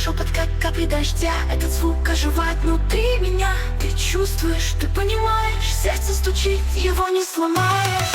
шепот, как капли дождя. Этот звук оживает внутри меня. Ты чувствуешь, ты понимаешь, сердце стучит, его не сломаешь.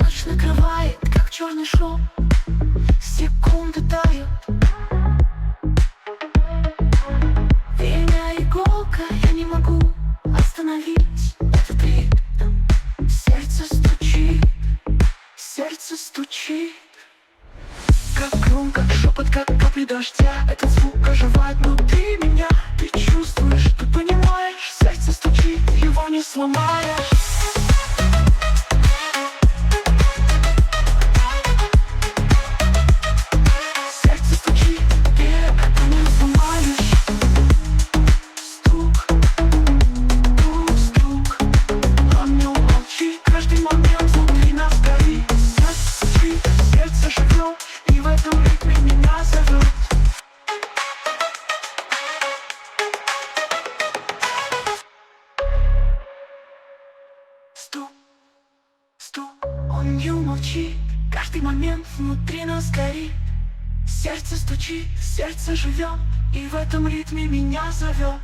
Ночь накрывает, как черный шум. Секунды тают. Время иголка, я не могу остановить этот ритм. Сердце стучит, сердце стучит. Как гром, как шепот, как капли дождя. Этот звук оживает внутри меня. Ты чувствуешь, ты понимаешь, сердце стучит, его не сломаешь. Стук, стук, он не умолчит. Каждый момент внутри нас горит. Сердце стучит, сердце живет, и в этом ритме меня зовет.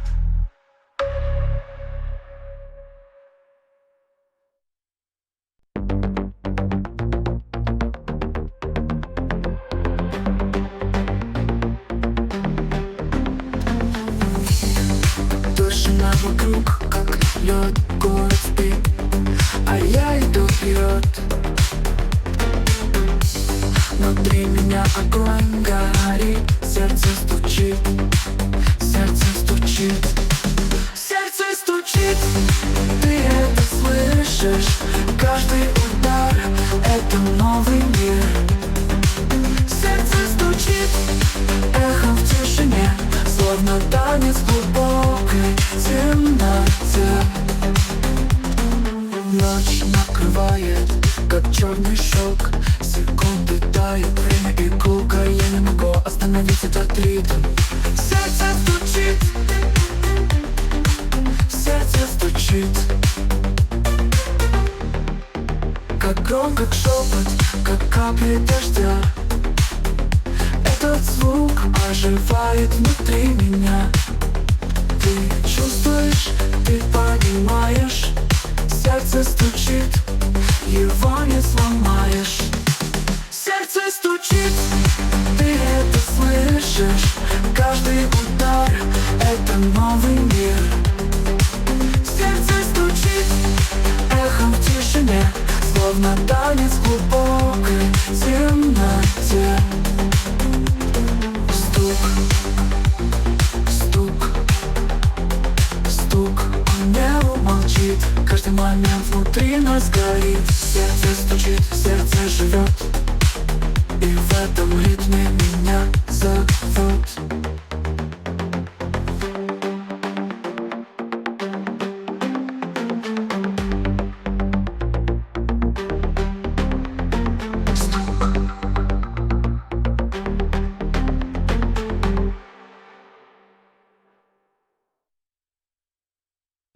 Тишина вокруг, как лед, город спит, а я иду вперед. Внутри меня огонь горит, сердце стучит, сердце стучит, сердце стучит. Ты это слышишь? Каждый удар — это новый мир. Сердце стучит, эхом в тишине, словно танец в глубокой темноте. Ночь накрывает, как черный шок. Секунды тают, время иголка, я не могу остановить этот ритм. Сердце стучит, сердце стучит. Как гром, как шепот, как капли дождя. Этот звук оживает внутри меня. Ты чувствуешь, ты понимаешь, сердце стучит, его не сломаешь. Сердце стучит, ты это слышишь? Каждый удар — это новый мир. Сердце стучит, эхом в тишине, словно танец в глубокой темноте. Стук, стук, стук, он не умолчит. Каждый момент внутри нас горит. Сердце стучит, сердце живет, и в этом ритме